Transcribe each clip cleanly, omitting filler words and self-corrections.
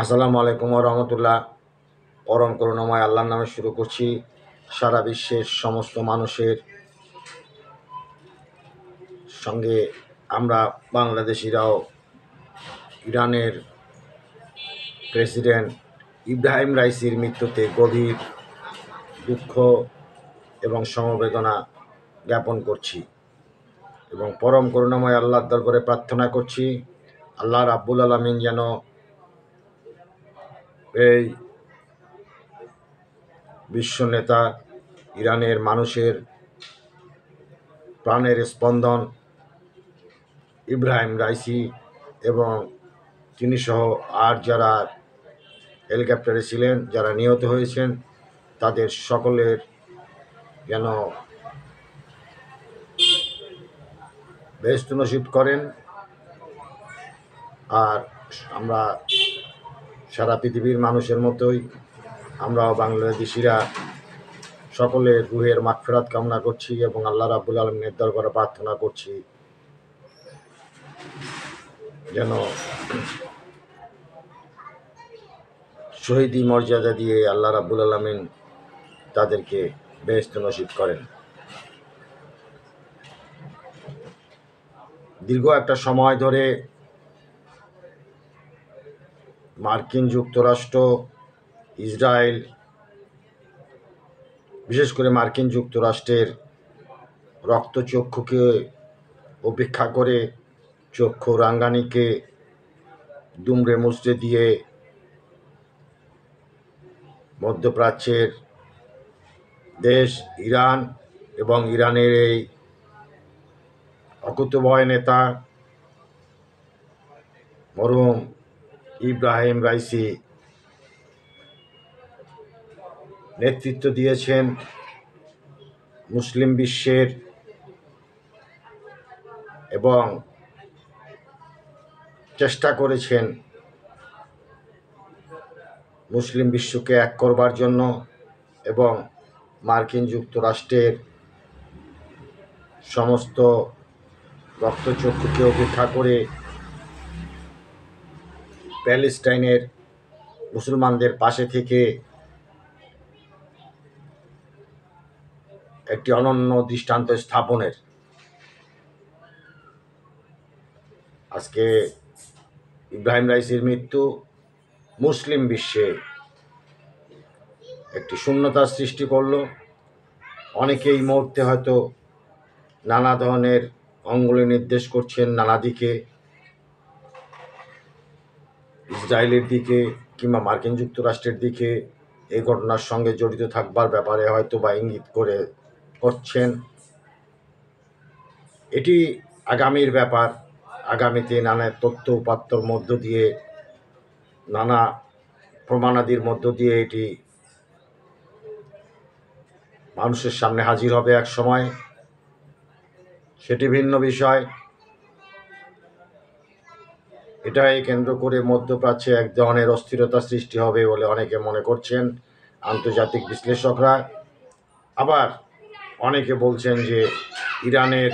আসসালামু আলাইকুম ওয়া রাহমাতুল্লাহ। পরম করুণাময় আল্লাহর নামে শুরু করছি। সারা বিশ্বের সমস্ত মানুষের সঙ্গে আমরা বাংলাদেশিরাও ইরানের প্রেসিডেন্ট ইব্রাহিম রাইসির মৃত্যুতে গভীর দুঃখ এবং সমবেদনা জ্ঞাপন করছি এবং পরম করুণাময় আল্লাহর দরবারে প্রার্থনা করছি আল্লাহ রাব্বুল আলামিন যেন এই বিশ্ব নেতা ইরানের মানুষের প্রাণের স্পন্দন ইব্রাহিম রাইসি এবং তিনি সহ আর যারা হেলিকপ্টারে ছিলেন, যারা নিহত হয়েছেন, তাদের সকলের যেন বেহেশত নসিব করেন। আর আমরা সারা পৃথিবীর মানুষের মতোই আমরাও বাংলাদেশিরা সকলের রুহের মাগফিরাত কামনা করছি এবং আল্লাহ রাব্বুল আলামিনের দরবারে প্রার্থনা করছি যেন শহীদি মর্যাদা দিয়ে আল্লাহ রাব্বুল আলামিন তাদেরকে বেহেশত নসিব করেন। দীর্ঘ একটা সময় ধরে মার্কিন যুক্তরাষ্ট্র, ইসরায়েল, বিশেষ করে মার্কিন যুক্তরাষ্ট্রের রক্তচক্ষুকে উপেক্ষা করে চক্ষু রাঙ্গানিকে দুমড়ে মুচড়ে দিয়ে মধ্যপ্রাচ্যের দেশ ইরান এবং ইরানের এই অকুতোভয় নেতা মরহুম ইব্রাহিম রাইসি নেতৃত্ব দিয়েছেন মুসলিম বিশ্বের এবং চেষ্টা করেছেন মুসলিম বিশ্বকে এক করবার জন্য এবং মার্কিন যুক্তরাষ্ট্রের সমস্ত রক্তচক্ষুকে উপেক্ষা করে প্যালেস্টাইনের মুসলমানদের পাশে থেকে একটি অনন্য দৃষ্টান্ত স্থাপনের। আজকে ইব্রাহিম রাইসির মৃত্যু মুসলিম বিশ্বে একটি শূন্যতার সৃষ্টি করলো। অনেকেই এই মুহূর্তে হয়তো নানা ধরনের অঙ্গুলি নির্দেশ করছেন নানা দিকে, ইসরায়েলের দিকে কিংবা মার্কিন যুক্তরাষ্ট্রের দিকে, এই ঘটনার সঙ্গে জড়িত থাকবার ব্যাপারে হয়তো বা ইঙ্গিত করছেন। এটি আগামীর ব্যাপার। আগামীতে নানা তথ্য উপাত্তর মধ্য দিয়ে, নানা প্রমাণাদির মধ্য দিয়ে এটি মানুষের সামনে হাজির হবে এক সময়, সেটি ভিন্ন বিষয়। এটাই কেন্দ্র করে মধ্যপ্রাচ্যে এক ধরনের অস্থিরতা সৃষ্টি হবে বলে অনেকে মনে করছেন, আন্তর্জাতিক বিশ্লেষকরা। আবার অনেকে বলছেন যে ইরানের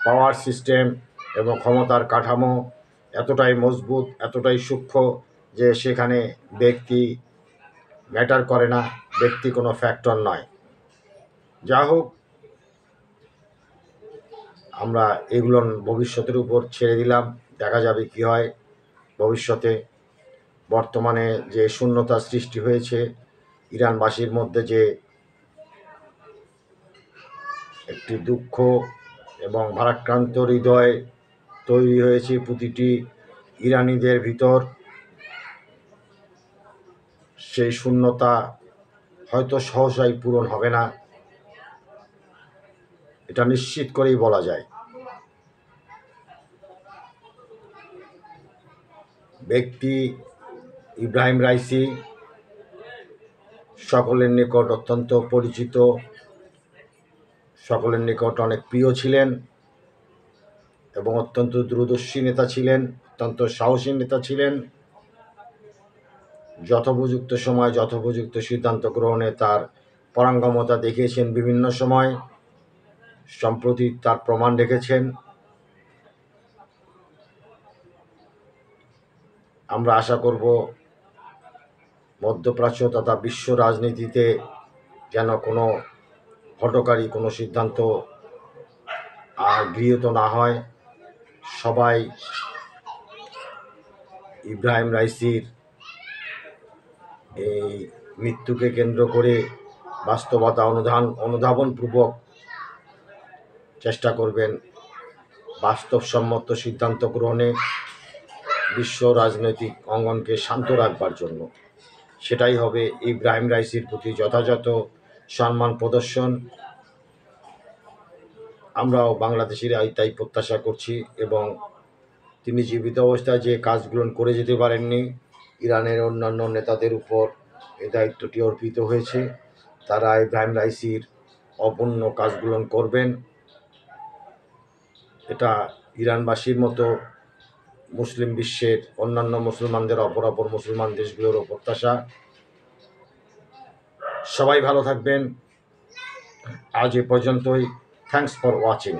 পাওয়ার সিস্টেম এবং ক্ষমতার কাঠামো এতটাই মজবুত, এতটাই সূক্ষ্ম যে সেখানে ব্যক্তি ম্যাটার করে না, ব্যক্তি কোনো ফ্যাক্টর নয়। যা হোক, আমরা এগুলো ভবিষ্যতের উপর ছেড়ে দিলাম, দেখা যাবে কি হয় ভবিষ্যতে। বর্তমানে যে শূন্যতা সৃষ্টি হয়েছে ইরানবাসীর মধ্যে, যে একটি দুঃখ এবং ভারাক্রান্ত হৃদয় তৈরি হয়েছে প্রতিটি ইরানিদের ভিতর, সেই শূন্যতা হয়তো সহসাই পূরণ হবে না, এটা নিশ্চিত করেই বলা যায়। ব্যক্তি ইব্রাহিম রাইসি সকলের নিকট অত্যন্ত পরিচিত, সকলের নিকট অনেক প্রিয় ছিলেন এবং অত্যন্ত দূরদর্শী নেতা ছিলেন, অত্যন্ত সাহসী নেতা ছিলেন। যথোপযুক্ত সময় যথোপযুক্ত সিদ্ধান্ত গ্রহণে তার পারঙ্গমতা দেখিয়েছেন বিভিন্ন সময়, সম্প্রতি তার প্রমাণ রেখেছেন। আমরা আশা করব মধ্যপ্রাচ্য তথা বিশ্ব রাজনীতিতে যেন কোনো হঠকারী কোনো সিদ্ধান্ত আর গৃহীত না হয়। সবাই ইব্রাহিম রাইসির এই মৃত্যুকে কেন্দ্র করে বাস্তবতা অনুধাবনপূর্বক চেষ্টা করবেন বাস্তবসম্মত সিদ্ধান্ত গ্রহণে, বিশ্ব রাজনৈতিক অঙ্গনকে শান্ত রাখবার জন্য। সেটাই হবে ইব্রাহিম রাইসির প্রতি যথাযথ সম্মান প্রদর্শন। আমরাও বাংলাদেশিরা তাই প্রত্যাশা করছি, এবং তিনি জীবিত অবস্থায় যে কাজগুলো করে যেতে পারেননি, ইরানের অন্যান্য নেতাদের উপর এই দায়িত্বটি অর্পিত হয়েছে। তারা ইব্রাহিম রাইসির অপূর্ণ কাজগুলো করবেন। এটা ইরানবাসীর মতো মুসলিম বিশ্বের অন্যান্য মুসলমানদের অপর মুসলমান দেশগুলোরও প্রত্যাশা। সবাই ভালো থাকবেন। আজ এ পর্যন্তই। Thanks for watching.